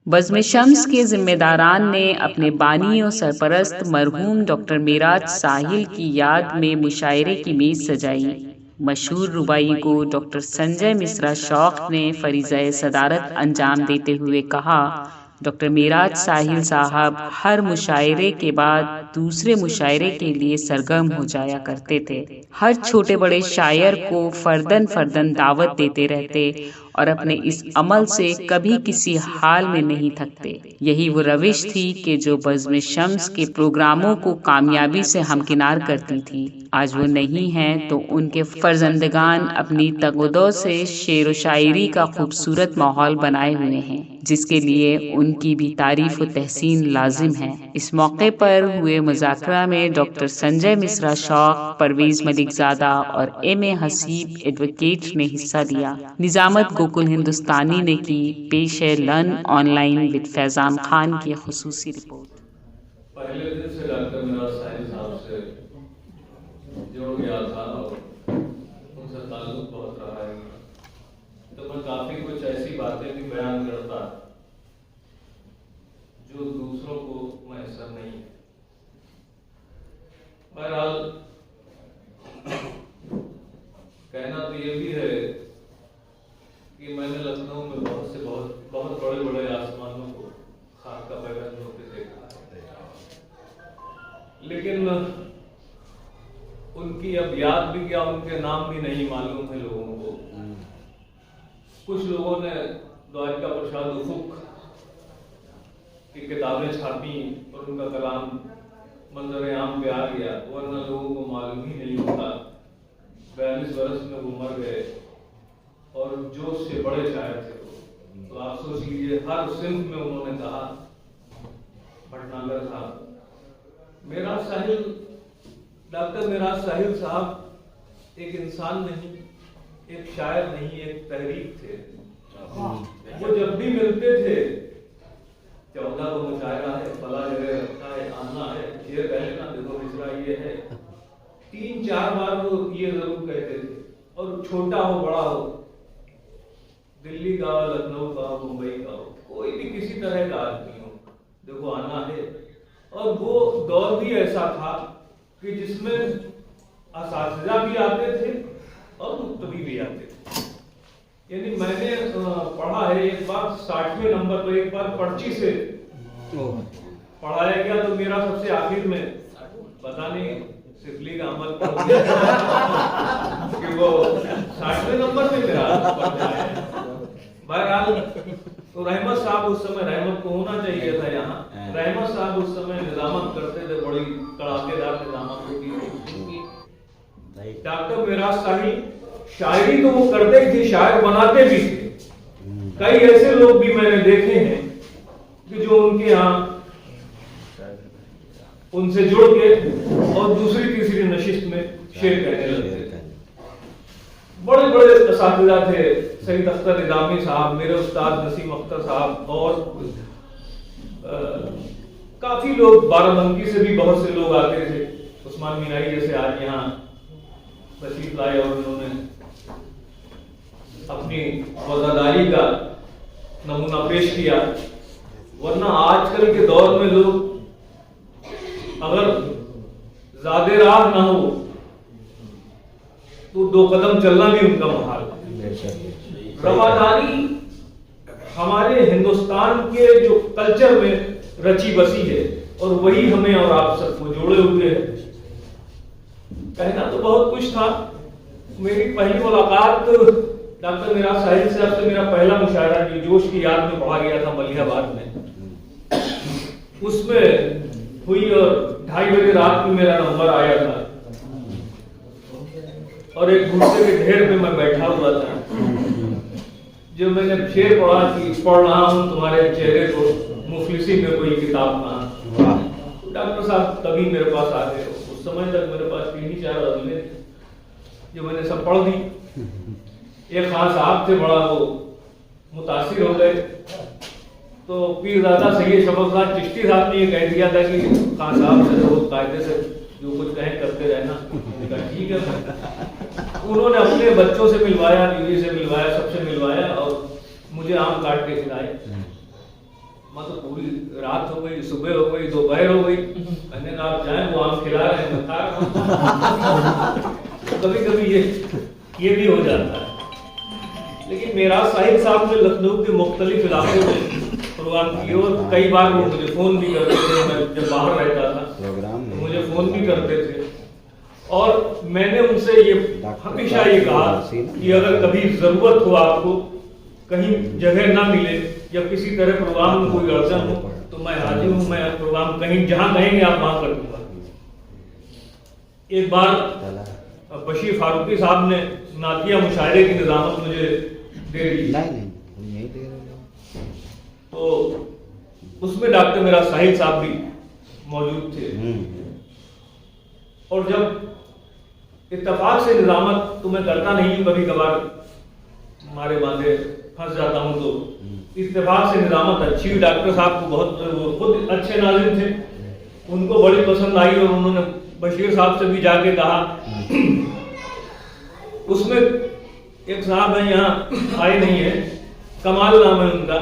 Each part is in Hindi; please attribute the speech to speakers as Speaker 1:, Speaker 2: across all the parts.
Speaker 1: बज़्म शम्स के जिम्मेदारान ने अपने बानी और सरपरस्त मरहूम डॉक्टर मेराज साहिल की याद में मुशायरे की मेज सजाई। मशहूर रुबाई को डॉक्टर संजय मिश्रा शौक़ ने फरीज़ाए सदारत अंजाम देते हुए कहा, डॉक्टर मेराज साहिल साहब हर मुशायरे के बाद दूसरे मुशायरे के लिए सरगर्म हो जाया करते थे। हर छोटे बड़े शायर को फर्दन फर्दन दावत देते रहते और अपने इस अमल से कभी किसी हाल में नहीं थकते। यही वो रविश थी कि जो बज़्म शम्स के प्रोग्रामों को कामयाबी से हमकिनार करती थी। आज वो नहीं हैं तो उनके फर्जंदगान अपनी तगदो से शेर व शायरी का खूबसूरत माहौल बनाए हुए हैं, जिसके लिए उनकी भी तारीफ व तहसीन लाजिम है। इस मौके पर हुए मुज़ाकरा में डॉक्टर संजय मिश्रा शौक़, परवेज़ मलिकज़ादा और M.A. हसीब एडवोकेट ने हिस्सा लिया। निजामत गोकुल हिंदुस्तानी ने की। पेश है learn online with Faizan Khan की खुसूसी रिपोर्ट।
Speaker 2: पहले दिन से डॉक्टर मेराज साहिल साहब से जुड़ गया था और उनसे ताल्लुक बहुत रहा है, तो मैं काफी कुछ ऐसी बातें भी बयान करता जो दूसरों को मैसर नहीं है। बहरहाल कहना तो ये भी है कि मैंने लखनऊ में बहुत बड़े बड़े आसमानों को खाक का पैबंद होते देखा, लेकिन उनकी अब याद भी क्या, उनके नाम भी नहीं मालूम है लोगों को। कुछ लोगों ने द्वारिका प्रसाद उफुक की किताबें छापी और उनका कलाम मंजर आम पे आ गया, वरना लोगों को मालूम ही नहीं होता। 42 वर्ष में वो मर गए और जोश से बड़े शायर थे वो। तो आप सोच लीजिए, हर सिंध में उन्होंने कहा, भटनागर साहब, मेराज साहिल, डॉक्टर मेराज साहिल साहब एक इंसान नहीं, एक शायर नहीं, एक तहरीक थे। वो जब भी मिलते थे, 14 को मुशायरा है, फला जगह रखा है, आना है, ये कह लेना, देखो मिश्रा ये है, 3-4 बार वो ये जरूर कहते थे। और छोटा हो बड़ा हो, दिल्ली का, लखनऊ का, मुंबई का हो, कोई भी किसी तरह का आदमी हो, देखो आना है। और वो दौर भी ऐसा था कि जिसमें असातिज़ा भी आते थे और मुक्तदी भी आते थे। यानी मैंने पढ़ा है, एक बार 60वें नंबर पर एक बार पर्ची से पढ़ाया गया, तो मेरा सबसे आखिर में, पता नहीं सिफली का अमल कि वो 60वें नंबर पे मेरा पढ़ाया। बहरहाल तो रहमत साहब उस समय, रहमत को होना चाहिए था यहाँ, रहमत साहब उस समय निजामत करते थे, बड़ी कड़ाकेदार निजामत होती थी। डॉक्टर मेराज साहिल शायरी तो वो करते ही थे, शायर बनाते भी थे। कई ऐसे लोग भी मैंने देखे हैं कि जो उनके यहाँ उनसे जुड़ के और दूसरी तीसरी नशिस्त में शेर कहने लगते थे। बड़े बड़े असातिज़ा थे, सईद अख्तर निज़ामी साहब, मेरे उस्ताद नसीम अख्तर साहब, और काफी लोग, बाराबंकी से भी बहुत से लोग आते थे। उस्मान मीनाई जैसे आज यहाँ तशरीफ लाए और उन्होंने अपनी वफादारी का नमूना पेश किया। वरना आजकल के दौर में लोग अगर ज़्यादा राह ना हो तो 2 कदम चलना भी उनका मुहाल है। वफादारी हमारे हिंदुस्तान के जो कल्चर में रची बसी है और वही हमें और आप सबको जोड़े हुए है। कहना तो बहुत कुछ था। मेरी पहली मुलाकात डॉक्टर मेराज साहिल साहब से, मेरा पहला मुशायरा जो जोश की याद में पढ़ा गया था मलिहाबाद में, उसमें हुई और 2:30 बजे रात में मेरा नंबर आया था और एक गुस्से के ढेर पे मैं बैठा हुआ था। जो मैंने शेर पढ़ा कि पढ़ रहा हूँ तुम्हारे चेहरे को, मुफलिसी में कोई किताब कहाँ। डॉक्टर साहब तभी मेरे पास आ गए। उस समय तक मेरे पास 3-4 गज़लें जो मैंने सब पढ़ दी। एक खास साहब थे, बड़ा वो मुतासिर हो गए, तो पीरज़ादा सैयद शफक खान चिश्ती साहब ने ये कह दिया था कि खान साहब से रोज कायदे से जो कुछ कहें करते रहना। ठीक है। उन्होंने अपने बच्चों से मिलवाया, बीवी से मिलवाया, सबसे मिलवाया और मुझे आम काट के खिलाए। मतलब पूरी रात हो गई, सुबह हो गई, दोपहर हो गई, मैंने कहा आप जाएं, वो आम खिला रहे हैं, मैं खा रहा हूं। कभी कभी ये भी हो जाता है। लेकिन मेराज साहिब साहब ने लखनऊ के मुख्तलिफ इलाकों में प्रोग्राम किए और कई बार वो मुझे फोन भी करते थे। मैं जब बाहर रहता था तो मुझे फोन भी करते थे और मैंने उनसे ये हमेशा ये कहा कि अगर कभी जरूरत हो, आपको कहीं जगह ना मिले या किसी तरह प्रोग्राम में कोई अड़चन हो तो मैं हाजिर हूँ। मैं प्रोग्राम कहीं जहाँ कहेंगे आप वहां कर दूंगा। एक बार बशीर फारूकी साहब ने नातिया मुशायरे की निजामत मुझे दे दी, तो उसमें डॉक्टर मेरा साहिल साहब भी मौजूद थे। और जब इत्तेफाक से निजामत तो मैं करता नहीं हूँ, कभी कभार मारे बांधे फंस जाता हूँ, तो इत्तेफाक से निजामत अच्छी हुई। डॉक्टर साहब को बहुत खुद अच्छे नाज़िम थे, उनको बड़ी पसंद आई और उन्होंने बशीर साहब से भी जाके कहा। उसमें एक साहब है, यहाँ आए नहीं है, कमाल नाम है उनका।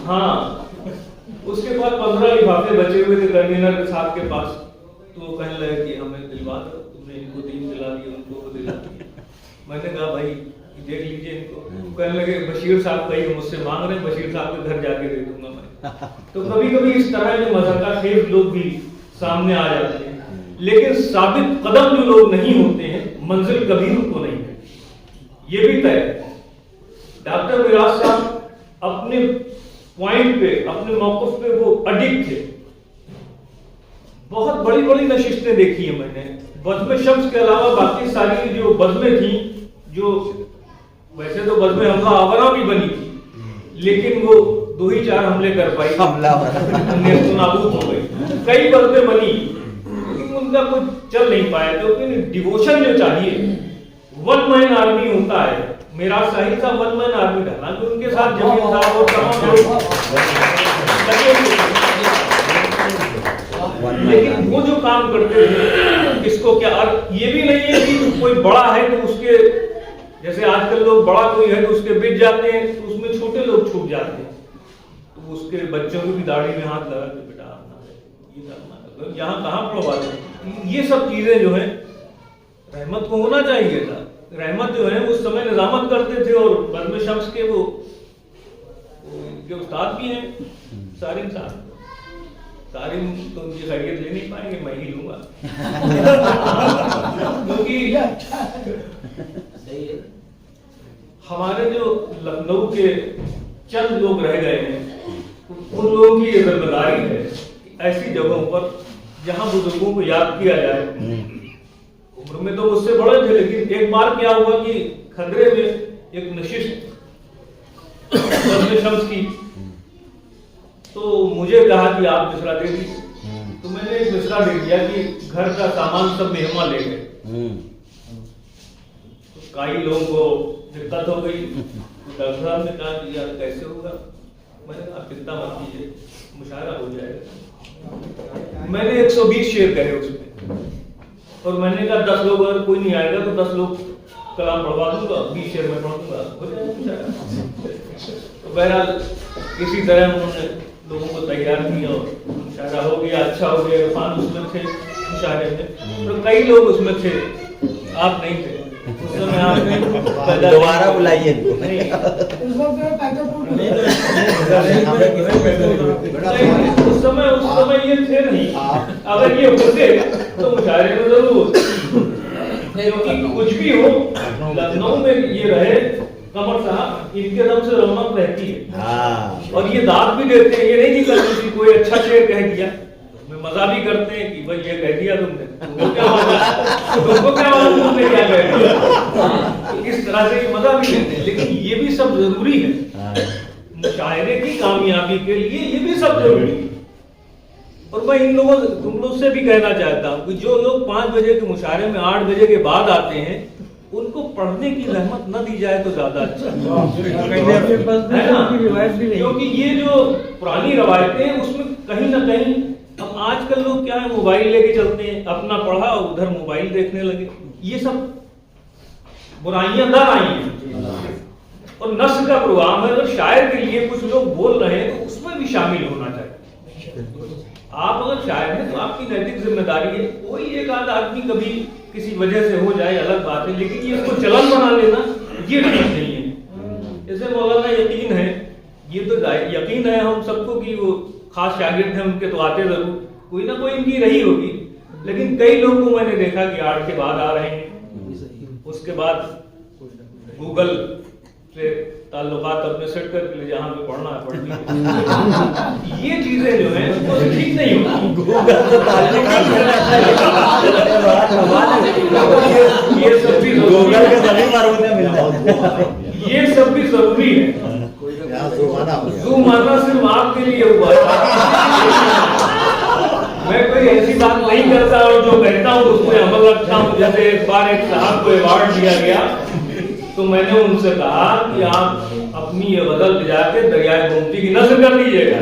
Speaker 2: हाँ, उसके बाद 15 लिफाफे बचे हुए थे कन्वीनर साहब के पास, तो वो कहने लगे कि हमें दिलवा दो, तुमने इनको 3 दिला दिए, उनको दिला दिए। मैंने कहा भाई देख लीजिए इनको। तो कहने लगे बशीर साहब कहीं मुझसे मांग रहे हैं, बशीर साहब के घर जाके दे दूंगा मैं। तो कभी कभी इस तरह के मज़ाक़ खेज लोग भी सामने आ जाते हैं, लेकिन साबित कदम जो लोग नहीं होते हैं मंजिल कभी उनको नहीं है, ये भी तय है। डॉक्टर मिराज साहब अपने पॉइंट पे, अपने मौक़िफ़ पे वो अडिग थे। बहुत बड़ी बड़ी नशिस्तें देखी है मैंने, बज़्म शम्स के अलावा बाकी सारी जो बज़्में थी, जो वैसे तो बज़्म हमला आवरा भी बनी थी, लेकिन वो 2 ही 4 हमले कर पाई, नेस्तनाबूद हो गई। कई बज़्में बनी लेकिन उनका कुछ चल नहीं पाया, क्योंकि डिवोशन जो चाहिए, वन मैन आर्मी होता है। मेरा साहिल साहब वन मैन आर्मी था, हालांकि उनके साथ जमीन साहब और तमाम लोग, लेकिन वो जो काम करते थे इसको क्या, और ये भी नहीं है कि कोई बड़ा है तो उसके, जैसे आजकल लोग बड़ा कोई है तो उसके बिच जाते हैं, तो उसमें छोटे लोग छूट जाते हैं, तो उसके बच्चों की भी दाढ़ी में हाथ लगा के बेटा ये करना, यहाँ कहाँ प्रभाव है। ये सब चीजें जो है रहमत को होना चाहिए था। रहमत जो है उस समय निजामत करते थे और बज़्म शम्स के वो इनके उस्ताद भी हैं सारिम साहब। सारिम तो उनकी खैरियत ले नहीं पाएंगे, मैं ही लूंगा। क्योंकि हमारे जो लखनऊ के चंद लोग रह गए हैं, उन लोगों की ये जिम्मेदारी है ऐसी जगहों पर जहां बुजुर्गों को याद किया जाए। उम्र में तो मुझसे बड़े थे, लेकिन एक बार क्या हुआ कि खदरे में एक नशिस्त बज़्म शम्स की, तो मुझे कहा कि आप मिसरा दे दीजिए, तो मैंने एक मिसरा दे दिया कि घर का सामान सब मेहमान ले गए। तो कई लोगों को दिक्कत हो गई, डॉक्टर साहब ने कहा कि यार कैसे होगा। मैंने कहा चिंता मत कीजिए, मुशायरा हो जाएगा। मैंने 120 शेर कहे उसमें, और मैंने कहा 10 लोग अगर कोई नहीं आएगा तो 10 लोग कलाम पढ़वा दूंगा, 20 शेर में पढ़ दूंगा, हो जाएगा। तो बहरहाल किसी तरह उन्होंने लोगों को तैयार किया और मुशायरा हो गया, अच्छा हो गया। इरफान उसमें थे मुशायरे में, तो कई लोग उसमें थे, आप नहीं थे उस समय। आप
Speaker 3: दोबारा बुलाइए इनको।
Speaker 2: उस समय ये थे नहीं, अगर ये होते तो मुशायरे में जरूर होते। क्योंकि कुछ भी हो, लखनऊ में ये रहे कमर साहब, इनके दम से रौनक रहती है। और ये दाद भी देते हैं, ये नहीं कि किसी कोई अच्छा शेर कह दिया, मजा भी करते हैं कि भाई ये कह दिया तुमने, तुमको क्या मालूम तुमने क्या कह दिया। इस तरह से मजा भी लेते हैं, लेकिन ये भी सब जरूरी है मुशायरे की कामयाबी के लिए, ये भी सब जरूरी है। और मैं इन लोगों तुम लोग से भी कहना चाहता हूँ कि जो लोग 5 बजे के मुशायरे में 8 बजे के बाद आते हैं, उनको पढ़ने की रहमत न दी जाए तो ज्यादा अच्छा है ना। क्योंकि ये जो पुरानी रवायतें हैं उसमें कहीं ना कहीं, अब आजकल लोग क्या है, मोबाइल लेके चलते हैं, अपना पढ़ा उधर मोबाइल देखने लगे, ये सब बुराइयां दर आई हैं। और नस्ल का प्रोग्राम है, अगर शायर के लिए कुछ लोग बोल रहे हैं तो उसमें भी शामिल होना चाहिए। आप अगर शायर हैं तो आपकी नैतिक जिम्मेदारी है। कोई एक आधा आदमी कभी किसी वजह से हो जाए अलग बात है, लेकिन ये इसको चलन बना लेना ये गलत नहीं है। जैसे मौलाना यकीन है, ये तो यकीन है हम सबको कि वो खास शागिर्द हैं उनके, तो आते जरूर कोई ना कोई इनकी रही होगी, लेकिन कई लोगों को मैंने देखा कि आर्ट के बाद आ रहे हैं, उसके बाद गूगल से ताल्लुकात अपने सेट करके ले जहाँ पे पढ़ना है पढ़ लीजिए। ये चीजें जो हैं वो ठीक नहीं होती। गूगल से ताल्लुकात ये सब भी गूगल के सभी मारूने मिल जाते, ये सब भी जरूरी है। जुमाना सिर्फ आपके लिए हुआ था। मैं कोई ऐसी बात नहीं करता और जो कहता हूँ उसमें अमल रखता हूँ। जैसे एक बार एक साहब को अवार्ड दिया गया तो मैंने उनसे कहा कि आप अपनी ये गजल ले जाके दरियाए गोमती की नस्ल कर दीजिएगा।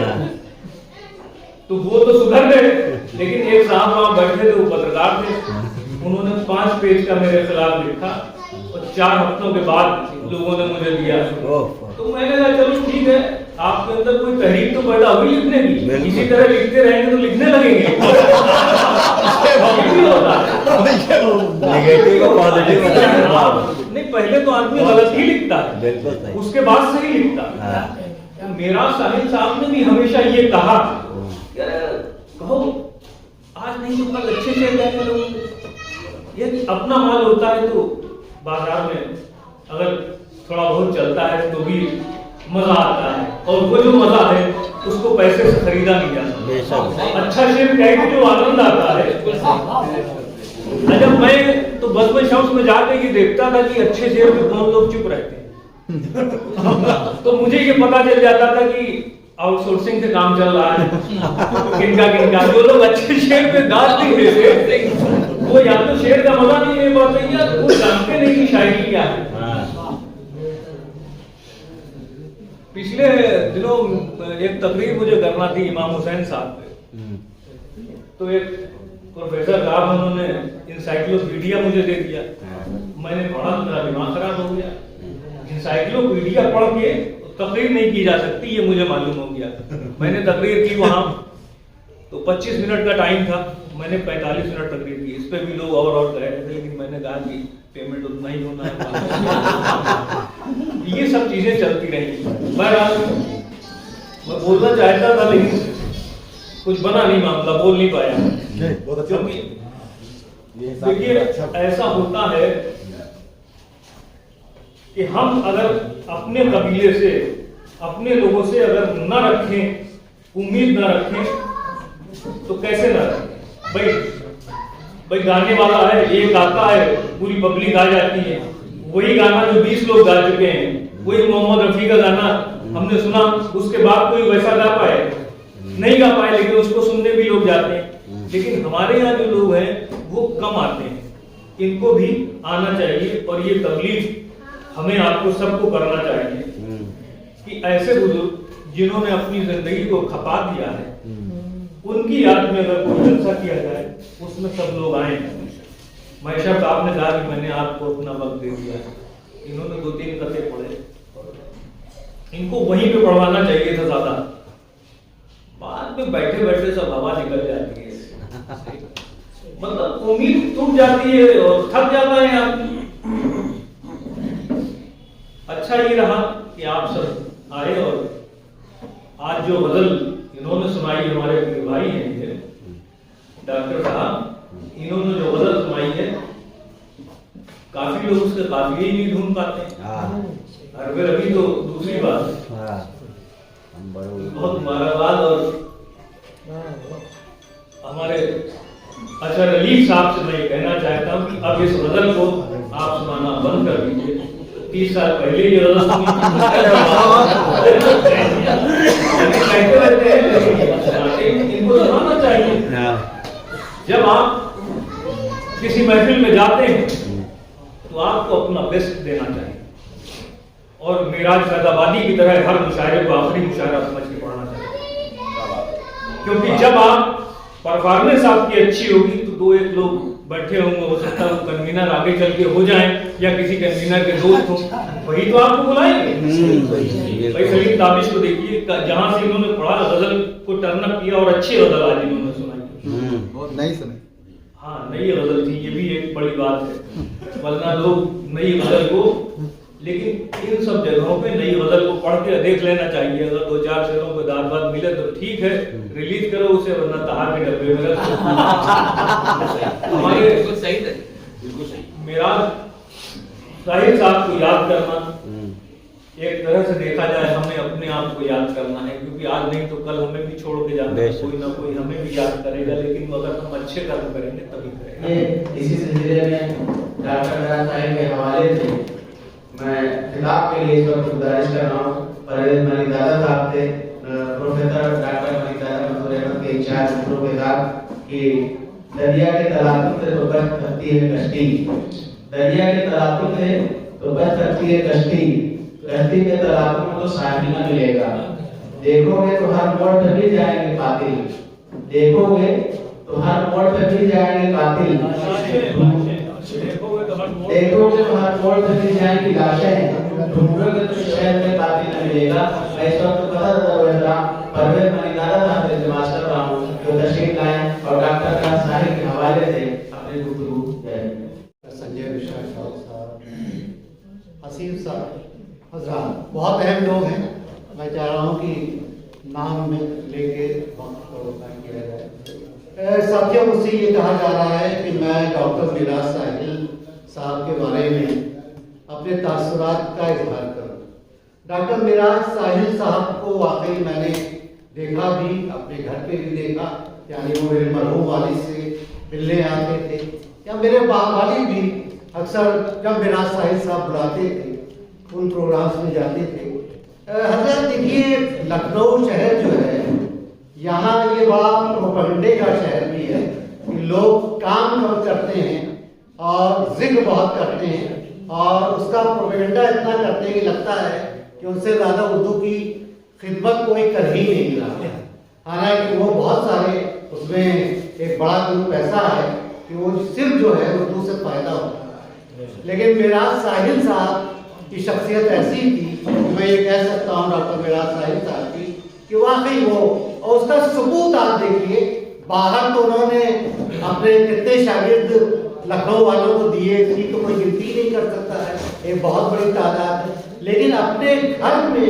Speaker 2: तो वो तो सुधर गए, लेकिन एक साहब वहां बैठे थे, वो पत्रकार थे, उन्होंने 5 पेज का मेरे खिलाफ लिखा और 4 हफ्तों के बाद लोगों ने मुझे दिया। तो मैंने कहा चलो ठीक है, आपके अंदर कोई तहरीक तो पैदा हुई लिखने की, इसी तरह लिखते रहेंगे तो लिखने लगेंगे। नहीं, पहले तो आदमी गलत ही लिखता है, उसके बाद सही लिखता है। मेरा साहिब साहब ने भी हमेशा ये कहा, कहो आज नहीं तो कल अच्छे से कहने लोग। ये अपना माल होता है तो बाजार में अगर थोड़ा बहुत चलता है तो भी मजा आता है, और वो जो मजा है उसको पैसे से खरीदा नहीं जाता। अच्छा शेर कह के जो आनंद आता है, जब मैं तो बस में शौक में जाके ये देखता था कि अच्छे शेर पे कौन लोग चुप रहते हैं। तो मुझे ये पता चल जाता था कि आउटसोर्सिंग से काम चल रहा है। किनका जो लोग अच्छे शेर पे दाद नहीं देते वो या तो शेर का मजा नहीं ले पाते या वो जानते नहीं कि शायरी क्या है। पिछले दिनों एक तकरीर मुझे करना थी इमाम हुसैन साहब पे, तो एक प्रोफेसर साहब उन्होंने इंसाइक्लोपीडिया मुझे दे दिया। मैंने पढ़ा, मेरा दिमाग खराब हो गया। इंसाइक्लोपीडिया पढ़ के तकरीर नहीं की जा सकती, ये मुझे मालूम हो गया। मैंने तकरीर की वहां तो 25 मिनट का टाइम था, मैंने 45 मिनट तकरीर की। इस पे भी लोग और कह रहे थे, लेकिन मैंने कहा कि पेमेंट उतना ही होना है। ये सब चीजें चलती रही। बहरहाल मैं बोलना चाहता था लेकिन कुछ बना नहीं मामला, बोल नहीं पाया। क्योंकि देखिए ऐसा होता है कि हम अगर अपने कबीले से, अपने लोगों से अगर न रखें, उम्मीद न रखें तो कैसे न रखें। भाई गाने वाला है, एक आता है, पूरी पब्लिक आ जाती है, वही गाना जो 20 लोग गा चुके हैं, वही मोहम्मद रफी का गाना हमने सुना, उसके बाद कोई वैसा गा पाए नहीं गा पाए, लेकिन उसको सुनने भी लोग जाते हैं। लेकिन हमारे यहाँ जो लोग हैं वो कम आते हैं, इनको भी आना चाहिए। और ये तबलीग हमें आपको सबको करना चाहिए कि ऐसे बुजुर्ग जिन्होंने अपनी जिंदगी को खपा दिया है, उनकी याद में अगर कोई जलसा किया जाए उसमें सब लोग आए। मैं शब्द आपने कहा कि मैंने आपको अपना वक्त दे दिया, इन्होंने 2-3 कथे पढ़े, इनको वहीं पे पढ़वाना चाहिए था ज्यादा। बाद में बैठे बैठे सब हवा निकल जाती है, मतलब उम्मीद टूट जाती है और थक जाता है आदमी। अच्छा ये रहा कि आप सब आए और आज जो गजल इन्होंने सुनाई, हमारे भाई हैं डॉक्टर साहब, इन्होंने जो गजल सुनाई है काफी लोग उसके काफिले ही नहीं ढूंढ पाते। अरबे रबी तो दूसरी बात, बहुत मुबारकबाद। और हमारे अशर अली साहब से मैं ये कहना चाहता हूँ कि अब इस गजल को आप सुनाना बंद कर दीजिए। 30 साल पहले ये गजल सुनी इनको सुनाना चाहिए। जब आप किसी महफिल में जाते हैं तो आपको अपना बेस्ट देना चाहिए, और मेराज फैजाबादी की तरह हर मुशायरे को आखिरी मुशायरा समझ के पढ़ना चाहिए। क्योंकि जब आप परफॉर्मेंस आपकी अच्छी होगी तो 2-1 लोग बैठे होंगे, हो सकता है वो कन्वीनर आगे चल के हो जाए या किसी कन्वीनर के दोस्त हो, वही तो आपको बुलाएंगे। भाई सलीम ताबिश को देखिए, जहां से इन्होंने पढ़ा गजल को टर्न अप किया और अच्छी गजल आज इन्होंने सुनाई।
Speaker 3: बहुत नई सुनी।
Speaker 2: हाँ, नई गजल थी, ये भी एक बड़ी बात है, वरना लोग नई गजल को, लेकिन इन सब जगहों पे नई गजल को पढ़ के देख लेना चाहिए। अगर 2-4 शेरों को दाद मिले तो ठीक है, रिलीज करो उसे, वरना तहार के डब्बे में रख दो। हमारे
Speaker 4: बिल्कुल सही था, बिल्कुल सही।
Speaker 2: मेराज साहिल साहब को याद करना, एक तरह से देखा जाए हमें अपने आप को याद करना है, क्योंकि आज नहीं तो कल हमें भी छोड़ के जाना है, कोई ना कोई हमें भी याद करेगा, लेकिन अगर हम अच्छे कर्म करेंगे तभी करेंगे।
Speaker 5: ये इसी सिलसिले में डॉक्टर मेराज साहिल के हवाले से मैं खिताब के लिए इस वक्त गुजारिश कर रहा हूँ। परवेज मलिकज़ादा साहब थे, प्रोफेसर डॉक्टर मलिकज़ादा मंसूर अहमद के इंचार्ज के साथ कि दरिया के तलातुम से तो बच सकती है कश्ती, दरिया के तलातुम से तो बच सकती है कश्ती, कश्ती के तलातुम में तो साहिल न मिलेगा। देखोगे तो हर मोड़ पे भी जाएंगे कातिल, देखोगे तो हर मोड़ पे भी जाएंगे कातिल, देखोगे तो हर मोड़ पे भी जाएंगी लाशें, ढूंढोगे तो शहर में कातिल न मिलेगा। मैं इस वक्त परवेज मलिकज़ादा साहब से इल्तिमास कर रहा हूँ जो तशरीफ लाएं और डॉक्टर मेराज साहिल के हवाले से अपनी गुफ्तगू करें।
Speaker 3: संजय विशाल साहब, हसीब साहब, हजरात, बहुत अहम लोग हैं। मैं चाह रहा हूँ कि नाम में लेके वक्त को तय किया जाए। साथियों, मुझसे ये कहा जा रहा है कि मैं डॉक्टर मेराज साहिल साहब के बारे में अपने तासुरात का इजहार करूँ। डॉक्टर मेराज साहिल साहब को वाकई मैंने देखा भी, अपने घर पे भी देखा, यानी वो मेरे मरहूम वालिद से मिलने आते थे, या मेरे वालिद भी अक्सर जब मेराज साहिल साहब बुलाते थे उन प्रोग्राम्स में जाते थे। हजरत देखिए, लखनऊ शहर जो है, यहाँ ये बड़ा प्रोपेगेंडे का शहर भी है कि लोग काम कम करते हैं और जिक्र बहुत करते हैं, और उसका प्रोपेगेंडा इतना करते हैं कि लगता है कि उनसे ज़्यादा उर्दू की खिदमत कोई कर ही नहीं रहा। हालांकि वो बहुत सारे, उसमें एक बड़ा ग्रुप ऐसा है कि वो सिर्फ जो है उर्दू से फायदा होता है। लेकिन मेराज साहिल साहब की शख्सियत ऐसी थी, मैं ये कह सकता हूँ डॉक्टर मेराज साहिल साहब की, कि वाकई वो, और उसका सबूत आप देखिए, बाहर तो उन्होंने अपने कितने शागिर्द लखनऊ वालों को दिए, इसकी तो कोई गिनती नहीं कर सकता है, एक बहुत बड़ी तादाद है। लेकिन अपने घर में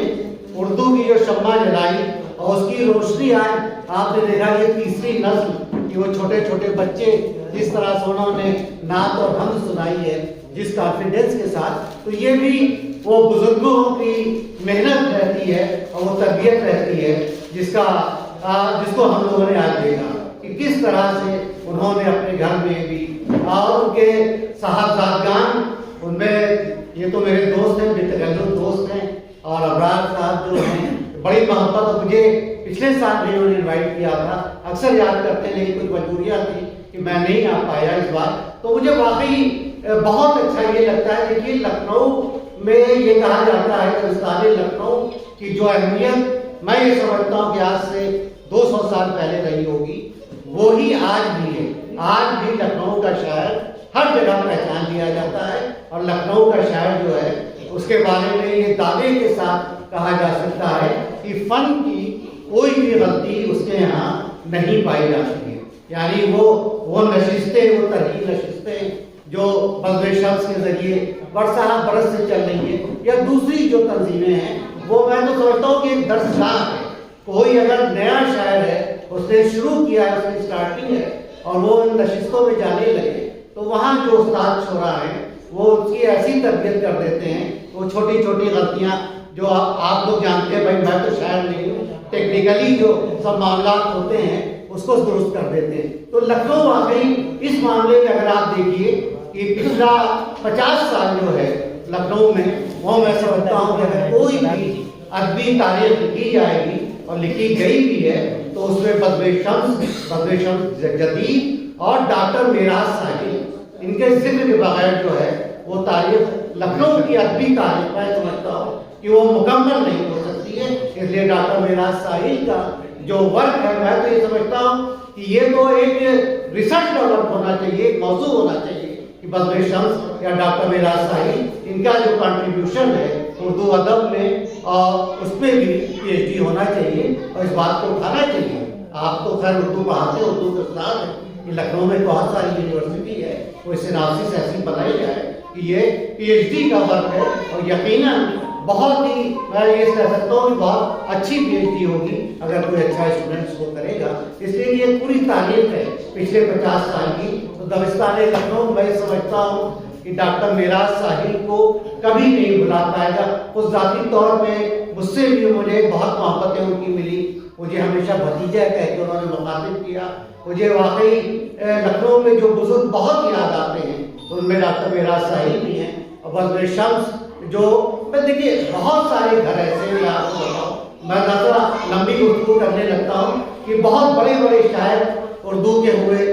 Speaker 3: उर्दू की जो शम्मा जलाई और उसकी रोशनी आए, आपने देखा ये तीसरी नस्ल कि वो छोटे छोटे बच्चे जिस तरह से उन्होंने नात और हमद सुनाई है, जिस कॉन्फिडेंस के साथ, तो ये भी वो बुजुर्गों की मेहनत रहती है और वो तरबियत रहती है, जिसको हम लोगों ने आज देखा कि किस तरह से उन्होंने अपने घर में भी, और उनके साहबजादगान, उनमें ये तो मेरे दोस्त हैं, बेतकल्लुफ दोस्त हैं, और अबरार साहब जो हैं, बड़ी मोहब्बत, मुझे पिछले साल भी उन्होंने इन्वाइट किया था, अक्सर याद करते हैं, लेकिन कुछ मजबूरियाँ थी कि मैं नहीं आ पाया इस बार। तो मुझे वाकई बहुत अच्छा ये लगता है। देखिए, लखनऊ में ये कहा जाता है गुलिस्तान लखनऊ की जो अहमियत मैं ये समझता हूँ कि आज से 200 साल पहले रही होगी, वो ही आज भी है। आज भी लखनऊ का शहर हर जगह पहचान दिया जाता है, और लखनऊ का शहर जो है उसके बारे में ये दावे के साथ कहा जा सकता है कि फन की कोई भी गलती उसके यहाँ नहीं पाई जाती है। यानी वो नशिस्तें, वो तरकीब नशिस्तें जो बज़्म शम्स के जरिए बरस से चल रही है, या दूसरी जो तंजीमें हैं, वो मैं तो समझता हूँ कि एक दर्सगाह है। कोई अगर नया शायर है, उसने शुरू किया है, उसकी स्टार्टिंग है, और वो इन नशिस्तों में जाने लगे, तो वहाँ जो उस्ताद छोरा हैं वो उसकी ऐसी तरबियत कर देते हैं, वो छोटी छोटी गलतियाँ जो आप लोग जानते हैं, भाई मैं तो शायर नहीं हूँ, टेक्निकली जो सब मामला होते हैं उसको दुरुस्त कर देते हैं। तो लखनऊ वाकई इस मामले में अगर आप देखिए कि पिछला 50 साल जो है लखनऊ में, वो मैं समझता हूँ कि अगर कोई भी अदबी तारीख लिखी जाएगी और लिखी गई भी है, तो उसमें बज़्म शम्स जदीद और डॉक्टर मेराज साहिल, इनके जिक्र के बगैर जो है वो तारीख, लखनऊ की अदबी तारीख मैं समझता हूँ कि वो मुकम्मल नहीं हो सकती है। इसलिए डॉक्टर मेराज साहिल का जो वर्क है, मैं तो ये समझता हूँ कि ये तो एक रिसर्च का वर्क होना चाहिए, एक मौजू होना चाहिए कि बज़्म शम्स या डॉक्टर मेराज साहिल इनका जो कंट्रीब्यूशन है उर्दू अदब में और उसमें भी PhD होना चाहिए और इस बात को उठाना चाहिए। आप तो खैर उर्दू पढ़ाते हो, उर्दू के उस्ताद हैं, कि लखनऊ में बहुत सारी यूनिवर्सिटी है, वो सिनाप्सिस ऐसी बनाई जाए कि ये PhD का वर्क है और यकीनन बहुत ही, मैं ये कह सकता हूँ कि बहुत अच्छी PhD होगी अगर कोई अच्छा स्टूडेंट्स को करेगा। इसलिए ये पूरी तारीख है पिछले 50 साल की। तो दबिस्तान लखनऊ मैं समझता हूँ कि डॉक्टर मेराज साहिल को कभी नहीं भुला पाएगा। उस जाती तौर पे मुझसे भी मुझे बहुत मोहब्बतें उनकी मिली, मुझे हमेशा भतीजा कह के उन्होंने मुखातिब किया। मुझे वाकई लखनऊ में जो बुजुर्ग बहुत याद आते हैं उनमें डॉक्टर मेराज साहिल भी हैं और बज़्म शम्स जो, मैं देखिए बहुत सारे घर ऐसे हैं, आपको बताऊं, मैं ज़्यादा लंबी गुफ्तगू करने लगता हूँ कि बहुत बड़े बड़े शायर उर्दू के हुए,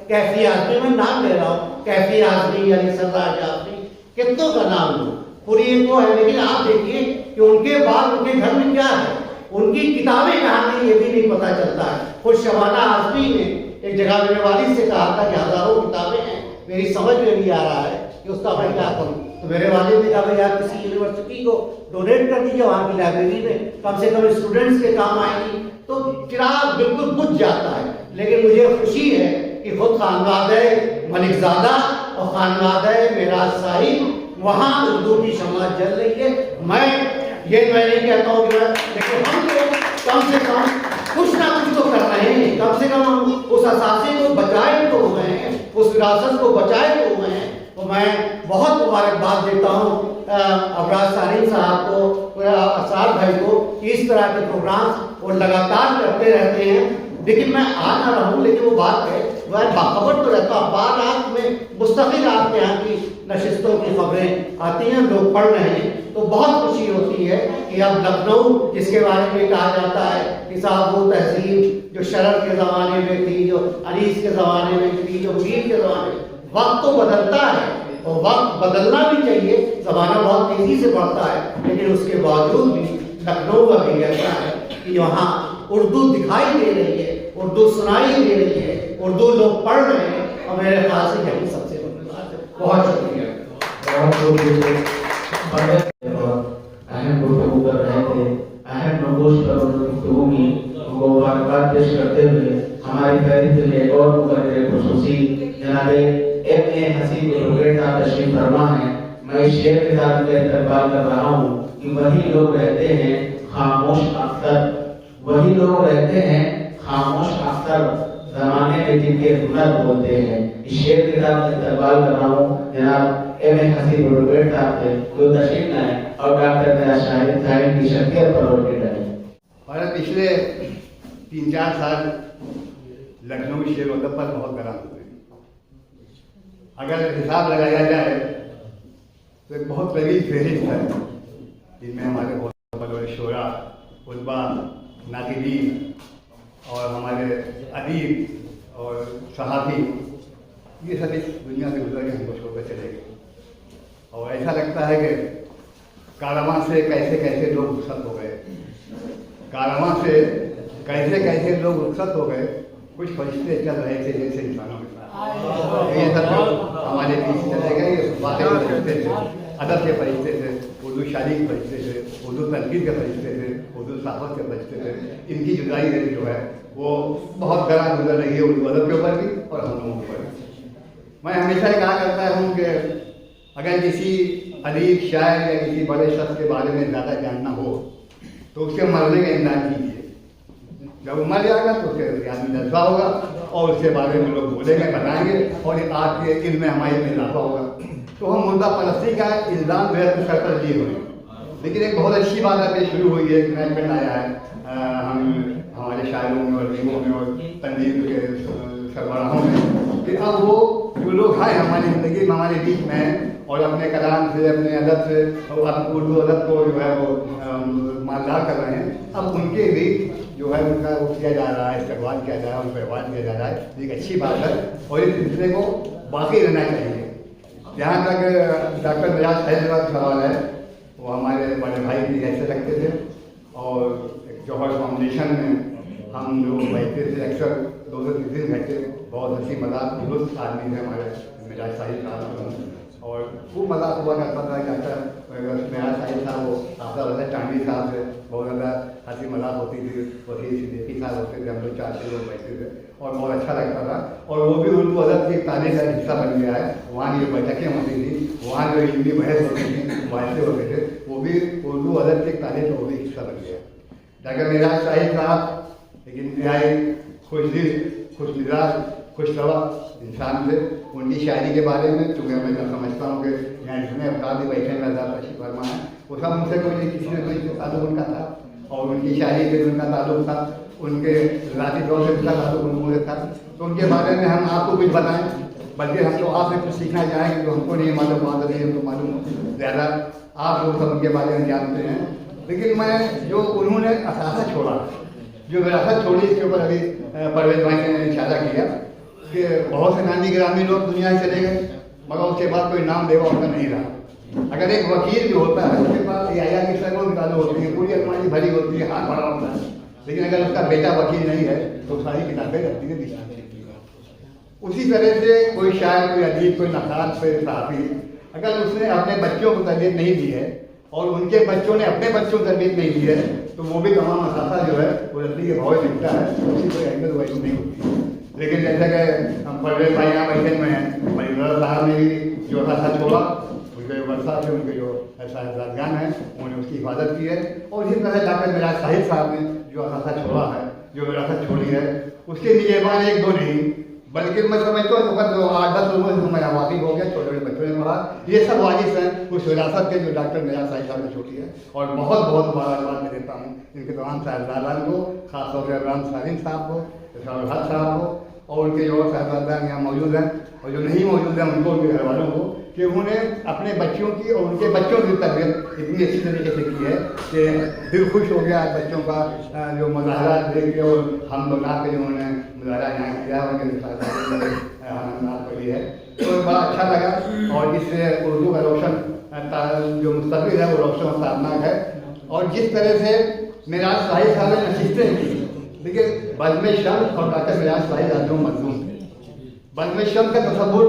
Speaker 3: कैफी आजमी, मैं नाम ले रहा हूँ, कैफी आजमी यानी सरदार आजमी, कितनों का नाम लूँ, पूरी एक वो है। लेकिन आप देखिए कि उनके बाद उनके घर में क्या है, उनकी किताबें कहाँ गई ये भी नहीं पता चलता है। खुद शबाना आजमी ने एक जगह मेरे वालिद से कहा था कि हज़ारों किताबें हैं, मेरी समझ में नहीं आ रहा है कि उसका मैं क्या करूँ। तो मेरे वालिद ने कहा भाई आप किसी यूनिवर्सिटी को डोनेट कर दीजिए, वहाँ की लाइब्रेरी में कम से कम स्टूडेंट्स के काम आएगी। तो चिराग बिल्कुल बुझ जाता है। लेकिन मुझे खुशी है कि खुद खानवादे मलिकजादा और खानवादे मेराज साहिल वहाँ उर्दू की शम्मा जल रही है। मैं नहीं कहता हूँ कि लेकिन हम लोग कम से कम कुछ ना कुछ तो कर रहे हैं, कम से कम हम उस असासे को बचाए तो हुए हैं, उस विरासत को बचाए तो हुए हैं। तो मैं बहुत मुबारकबाद देता हूँ अबराज सालिम साहब को, असार भाई को, कि इस तरह के प्रोग्राम वो लगातार करते रहते हैं। लेकिन मैं आ ना रहूँ, लेकिन वो बात है वह बाखबर तो रहता हूँ। बार रात में मुस्तकिल आपके यहाँ की नशिस्तों की खबरें आती हैं, लोग पढ़ रहे हैं, तो बहुत खुशी होती है कि अब लखनऊ जिसके बारे में कहा जाता है कि साहब वो तहजीब जो शरद के ज़माने में थी, जो अनीस के ज़माने में थी, जो मीर के ज़माने में, वक्त तो बदलता है और वक्त बदलना भी चाहिए, ज़माना बहुत तेज़ी से बढ़ता है। लेकिन उसके बावजूद भी लखनऊ का भी ऐसा है कि वहाँ उर्दू दिखाई दे रही है, उर्दू सुनाई दे रही है, उर्दू लोग पढ़ रहे हैं और मेरे ख्याल से यही सबसे बड़ी बात है। बहुत शुक्रिया।
Speaker 5: अहम गुफ्तगू कर रहे थे, अहम नगोश पर गुफ्तगू की उनको मुबारकबाद पेश करते हुए हमारी फहरिस्त में एक और मुकर्रर खुसूसी जनाब M.A. हसीब एडवोकेट साहब तशरीफ फरमा है। मैं इस शेर के साथ इस्तकबाल कर रहा हूँ कि वही लोग रहते हैं खामोश अख्तर, वही लोग रहते हैं खामोश अख्तर जमाने में जिनके हुनर बोलते हैं। इस शेर के साथ इस्तकबाल कर रहा हूँ जनाब M.A. हसीब एडवोकेट साहब से, जो तशरीफ लाए और डॉक्टर मेराज साहिल की शख्सियत पर रोशनी डालें।
Speaker 6: और पिछले 3-4 साल लखनऊ शेर अदब पर बहुत गर्म हुए। अगर हिसाब लगाया जाए तो एक बहुत तवील फहरिस्त है, जिनमें हमारे बहुत बड़े शोरा, उलमा, नाक़िदीन और हमारे अदीब और सहाफ़ी, ये सब इस दुनिया से गुजर के हमको छोड़कर चले गए। और ऐसा लगता है कि कारवां से कैसे कैसे लोग रुखसत हो गए, कारवां से कैसे कैसे लोग रुखसत हो गए। कुछ फरिश्ते चल रहे थे जैसे इंसानों के साथ, ये सब हमारे बीच चले गए। ये बातें फरिश्ते थे, अदब के फरिश्ते थे, उर्दू शादी के फरिश्ते थे, उर्दू तनकीद के फरिश्ते थे, उर्दू सहाफ़त के फरिश्ते थे। इनकी जुदाई जो है वो बहुत गहरा गुजर रही है उर्दू अदब के ऊपर भी और हम लोगों के ऊपर भी। मैं हमेशा ये कहा करता हूँ कि अगर किसी अदीब, शायर या किसी बड़े शख्स के बारे में ज़्यादा जानना हो तो उसके मरने का इंतजार कीजिए। जब वो मर जाएगा तो उसके आदमी जज्बा होगा और उसके बारे में लोग बोलेंगे, बताएंगे और आपके इल्म में हमारे में इजाफा होगा। तो हम मुर्दा परस्ती का इल्ज़ाम जो है सर पर लिए हुए। लेकिन एक बहुत अच्छी बात अभी शुरू हुई है, एक मैनेजमेंट आया है हम हमारे शायरों में और रीमों में और तंजीम के सरबराहों में कि अब वो जो लोग हैं हमारी ज़िंदगी में, हमारे बीच में और अपने कलाम से, अपने अदब से और अब उर्दू अदब को जो है वो मालदार कर रहे हैं, अब उनके भी जो है उनका वो किया जा रहा है, इस्तकबाल किया जा रहा है, उनको अहवाल किया जा रहा है। एक अच्छी बात है और इस सिलसिले को बाकी रहना चाहिए। जहाँ तक डॉक्टर मेराज साहिल का सवाल है, वो हमारे बड़े भाई भी ऐसे लगते थे और एक जौहर फाउंडेशन में हम लोग बैठते थे अक्सर 2-3 घंटे, बहुत हंसी मजाक दुरुस्त आदमी थे हमारे मिराज साहिब साहब, और खूब मजाक हुआ करता था। डॉक्टर मिराज साहिब साहब वो आपका वैसे टांडी साहब से बहुत ज़्यादा हंसी मजाक होती थी। वकील सिद्दीकी साहब होते थे, हम लोग 4-6 लोग बैठते थे और बहुत अच्छा लगता था। और वो भी उर्दू अदब की तारीख का हिस्सा बन गया है। वहाँ जो बैठकें होती थी, वहाँ जो इल्मी बहस होती थी, वायदे होते थे, वो भी उर्दू अदब की तारीख का वो भी हिस्सा बन गया। डॉक्टर मिराज साहिब साहब एक इंतहाई खुशदिल, खुशमिजाज, खुशरवा इंसान थे। उनकी शायरी के बारे में चूँकि मैं समझता हूँ कि यहाँ जितने अफराद भी बैठे हैं तशरीफ फरमा है, वो सब उनसे कोई किसी न कोई ताल्लुक उनका था, और उनकी शायरी से उनका ताल्लुक था, उनके ज़ाती तौर से उनका ताल्लुक उनसे था। तो उनके बारे में हम आपको कुछ बताएं, बल्कि हम तो आपसे कुछ सीखना चाहेंगे, तो हमको नहीं मालूम, वहाँ नहीं हमको मालूम, ज़्यादा आप लोग सब उनके बारे में जानते हैं। लेकिन मैं जो उन्होंने असासा छोड़ा, जो विरासत छोड़ी, इसके ऊपर अभी परवेज भाई ने इशारा किया कि बहुत से नामी ग्रामीण लोग दुनिया से चले गए, मगर उसके बाद कोई नाम देवा उनका नहीं रहा। अगर एक वकील जो होता है उसके पास या की सैकड़ों किताबें होती हैं, पूरी अलमारी भरी होती है, हाथ भरा होता है, लेकिन अगर उसका बेटा वकील नहीं है तो सारी किताबें रखती है दिशा। उसी तरह से कोई शायर, कोई अदीब, कोई नक़ाश, कोई सहाफ़ी, अगर उसने अपने बच्चों को तरबियत नहीं दी है और उनके बच्चों ने अपने बच्चों को तरबियत नहीं दी है, तो वो भी तमाम असासा जो है वो रत्ती के भाव दिखता है, उसकी कोई अहमियत वैसी नहीं होती। लेकिन जैसा कि हम परवेज भाई यहाँ बैठे हुए हैं, मरीज़ साहब ने भी जो असासा छोड़ा, उनके वर्षा से उनके जो साहिबजादगान हैं उन्होंने उसकी हिफाजत की है। और इसी तरह डॉक्टर मिराज साहिब साहब ने जो असासा छोड़ा है, जो विरासत छोड़ी है, उसके निगहबान 1-2 नहीं, बल्कि मैं समझता हूँ वक्त 8-10 लोगों से मैं वाकिफ हो गया, छोटे बड़े बच्चों ने पढ़ा, ये सब वारिस हैं उस विरासत के जो डॉक्टर मिराज साहिब साहब ने छोड़ी है। और बहुत बहुत मुबारकबाद मैं देता हूँ इनके तमाम साहिबजादान को, खासतौर से इमरान सालिम साहब को, इरशाद हक साहब को, और उनके जो साहिबजादान यहाँ मौजूद हैं और जो नहीं मौजूद हैं उनको, उनके घर वालों को, कि उन्होंने अपने बच्चों की और उनके बच्चों की तरबियत इतनी अच्छी तरीके से की है कि दिल खुश हो गया बच्चों का जो मुजाहरा देख के, और हम लोग के जो उन्होंने मुजाहरा यहाँ किया है, उनके पढ़ी है, तो बड़ा अच्छा लगा। और इससे उर्दू का रोशन जो मुस्तकबिल है वो रोशन और ताबनाक है। और जिस तरह से मिराज साहिब साहब ने नशिस्तें की, देखिए बज़्म शम्स और डॉक्टर मिराज साहिब आजम मजलूम थे। बज़्म शम्स का तसव्वुर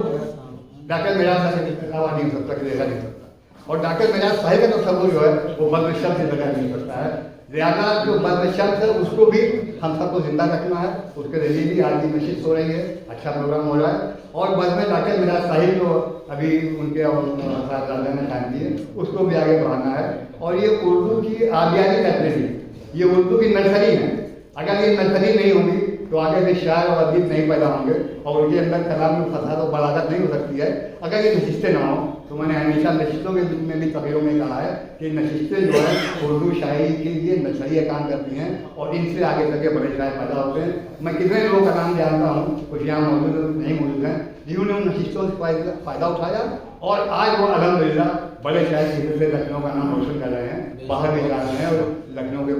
Speaker 6: डॉक्टर मिराज साहिब के अलावा नहीं हो सकता, देखा नहीं सकता, और डॉक्टर मिराज साहिब का तसव्वुर जो है वो बज़्म शम्स से लगा नहीं सकता है। ज़्यादा जो बज़्म शम्स है उसको भी हम सबको जिंदा रखना है, उसके लिए भी आज की नशिस्त हो रही है, अच्छा प्रोग्राम हो रहा है। और बज़्म डॉक्टर मिराज साहिब जो अभी उनके साहिबजादे ने कायम की है, उसको भी आगे बढ़ाना है। और ये उर्दू की आबियानी लाइब्रेरी, ये उर्दू की नर्सरी है। अगर ये नर्सरी नहीं होगी तो आगे भी शायर और अदीब नहीं पैदा होंगे, और उनके अंदर कलाम में फसाद और बलागत नहीं हो सकती है अगर ये नशिस्तें ना हो। तो मैंने हमेशा नशिस्तों के में भी तकरीरों में कहा है कि नशिस्तें जो है उर्दू शायरी के लिए नर्सरी काम करती हैं, और इनसे आगे तक के बड़े शायर पैदा होते हैं। मैं कितने लोगों का नाम जानता हूँ, कुछ यहाँ मौजूद नहीं मौजूद हैं, जिन्होंने उन नशिस्तों से फ़ायदा उठाया, और आज वो अल्हम्दुलिल्लाह बड़े शायर की वजह से लखनऊ का नाम रोशन कर रहे हैं, बाहर भी जा रहे हैं, और लखनऊ के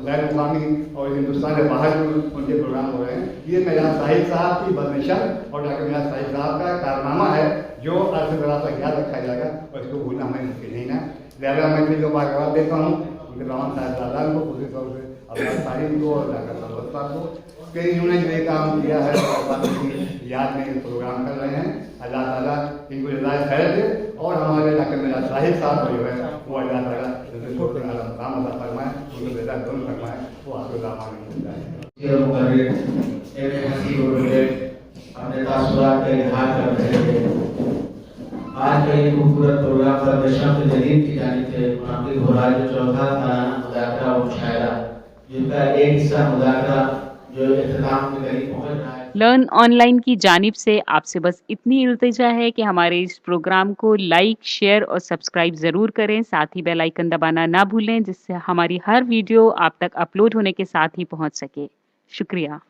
Speaker 6: गैर मुकामी और हिंदुस्तान के बाहर भी उनके प्रोग्राम हो रहे हैं। ये मिराज साहिब साहब की बज़्म शम्स और डॉक्टर मिराज साहिब साहब का कारनामा है, जो आज से बड़ा सा याद रखा जाएगा, और इसको भूलना हमें मुमकिन नहीं है। लिहाजा मैं फिर मुबारकबाद देता हूँ उनके तमाम साहिबजादान को, खुशी तौर से अब्बास साहिब को और डॉक्टर सरवर साहब को, कि इन्होंने जो ये काम किया है और याद में प्रोग्राम कर रहे हैं। अल्लाह ताला इनको हिदायत खैर दे, और हमारे डॉक्टर मिराज साहिब साहब जो है वो अल्लाह ताला काम अदा फरमाए, उनको बेहतर दोनों फरमाए, वो आपको दामान
Speaker 5: अपने तासुरात का इजहार कर रहे थे। आज का ये खूबसूरत प्रोग्राम पर शम्स जदीद की जानिब से मुनाकिद हो रहा है, जो चौथा सालाना मुज़ाकरा और मुशायरा, जिनका एक हिस्सा मुज़ाकरा जो इख्तिताम के करीब पहुंच रहा है।
Speaker 1: लर्न ऑनलाइन की जानिब से आपसे बस इतनी इल्तिजा है कि हमारे इस प्रोग्राम को लाइक, शेयर और सब्सक्राइब ज़रूर करें। साथ ही बेल आइकन दबाना ना भूलें, जिससे हमारी हर वीडियो आप तक अपलोड होने के साथ ही पहुंच सके। शुक्रिया।